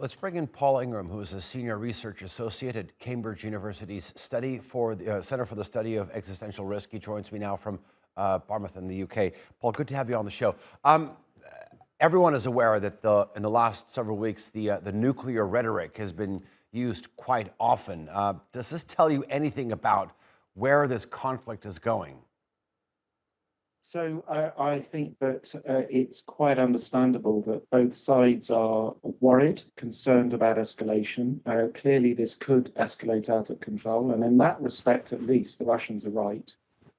Let's bring in Paul Ingram, who is a senior research associate at Cambridge University's Center for the Study of Existential Risk. He joins me now from Barmouth in the UK. Paul, good to have you on the show. Everyone is aware that in the last several weeks, the nuclear rhetoric has been used quite often. Does this tell you anything about where this conflict is going? So I think that it's quite understandable that both sides are worried, concerned about escalation. Clearly, this could escalate out of control. And in that respect, at least, the Russians are right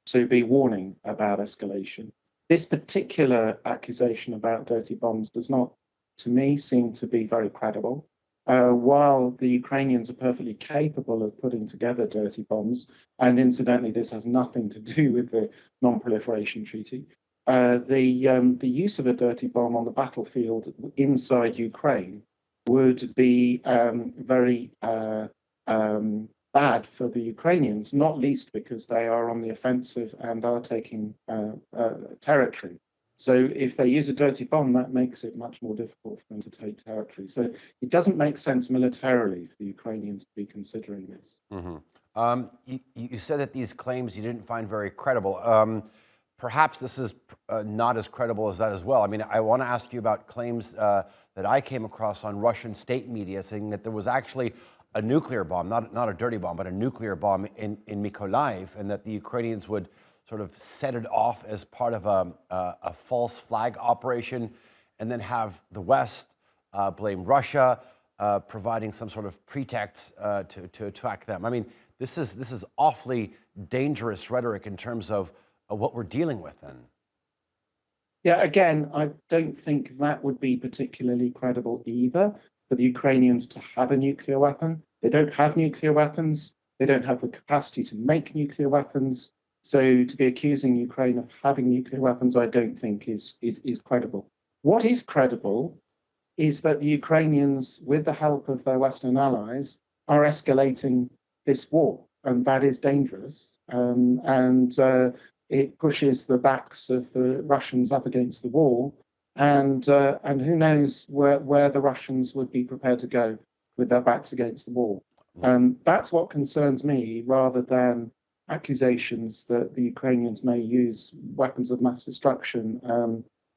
to be warning about escalation. This particular accusation about dirty bombs does not, to me, seem to be very credible. While the Ukrainians are perfectly capable of putting together dirty bombs, and incidentally, this has nothing to do with the Non-Proliferation Treaty, the use of a dirty bomb on the battlefield inside Ukraine would be very bad for the Ukrainians, not least because they are on the offensive and are taking territory. So if they use a dirty bomb, that makes it much more difficult for them to take territory. So it doesn't make sense militarily for the Ukrainians to be considering this. You said that these claims you didn't find very credible. Perhaps this is not as credible as that as well. I mean, I want to ask you about claims that I came across on Russian state media saying that there was actually a nuclear bomb, not a dirty bomb, but a nuclear bomb in Mykolaiv, and that the Ukrainians would sort of set it off as part of a false flag operation, and then have the West blame Russia, providing some sort of pretext to attack them. I mean, this is awfully dangerous rhetoric in terms of what we're dealing with then. Yeah, again, I don't think that would be particularly credible either, for the Ukrainians to have a nuclear weapon. They don't have nuclear weapons. They don't have the capacity to make nuclear weapons. So to be accusing Ukraine of having nuclear weapons, I don't think is credible. What is credible is that the Ukrainians, with the help of their Western allies, are escalating this war, and that is dangerous. It pushes the backs of the Russians up against the wall, and who knows where the Russians would be prepared to go with their backs against the wall. That's what concerns me, rather than accusations that the Ukrainians may use weapons of mass destruction,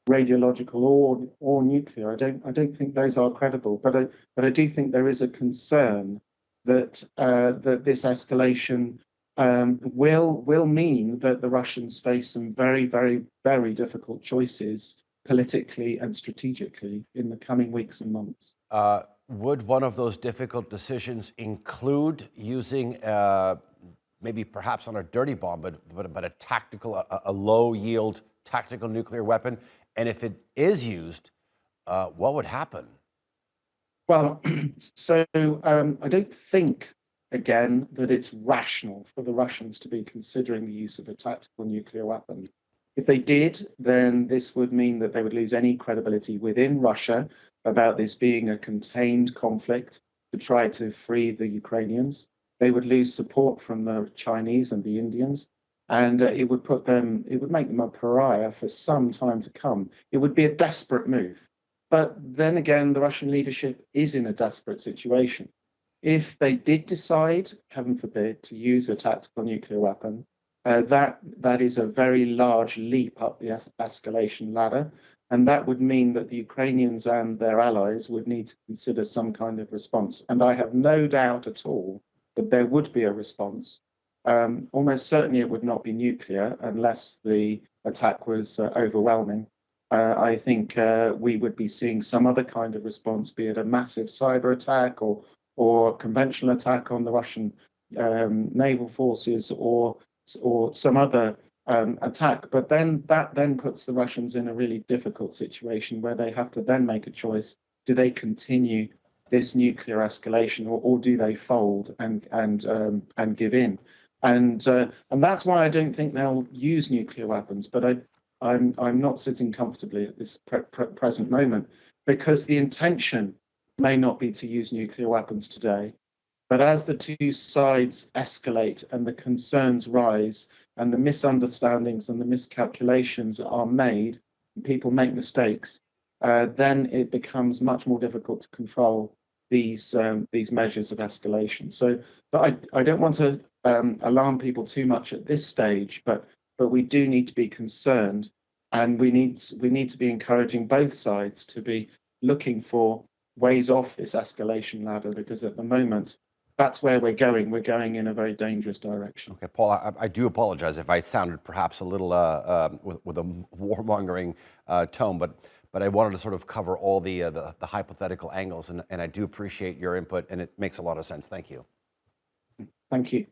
radiological or nuclear. I don't think those are credible, but I do think there is a concern that that this escalation will mean that the Russians face some very, very, very difficult choices politically and strategically in the coming weeks and months. Would one of those difficult decisions include using maybe perhaps not a dirty bomb, but a tactical, a low-yield tactical nuclear weapon? And if it is used, what would happen? Well, so I don't think, again, that it's rational for the Russians to be considering the use of a tactical nuclear weapon. If they did, then this would mean that they would lose any credibility within Russia about this being a contained conflict to try to free the Ukrainians. They would lose support from the Chinese and the Indians, and it would make them a pariah for some time to come. It would be a desperate move. But then again, the Russian leadership is in a desperate situation. If they did decide, heaven forbid, to use a tactical nuclear weapon, that is a very large leap up the escalation ladder. And that would mean that the Ukrainians and their allies would need to consider some kind of response. And I have no doubt at all that there would be a response. Almost certainly it would not be nuclear unless the attack was overwhelming. I think we would be seeing some other kind of response, be it a massive cyber attack or conventional attack on the Russian naval forces or some other attack. But then that puts the Russians in a really difficult situation where they have to then make a choice. Do they continue this nuclear escalation, or do they fold and give in? And that's why I don't think they'll use nuclear weapons. But I'm not sitting comfortably at this present moment, because the intention may not be to use nuclear weapons today. But as the two sides escalate and the concerns rise and the misunderstandings and the miscalculations are made, and people make mistakes, then it becomes much more difficult to control these measures of escalation. So, but I don't want to alarm people too much at this stage, but we do need to be concerned, and we need to be encouraging both sides to be looking for ways off this escalation ladder, because at the moment, that's where we're going. We're going in a very dangerous direction. Okay, Paul, I do apologize if I sounded perhaps a little with a warmongering tone, but I wanted to sort of cover all the hypothetical angles, and I do appreciate your input, and it makes a lot of sense. Thank you. Thank you.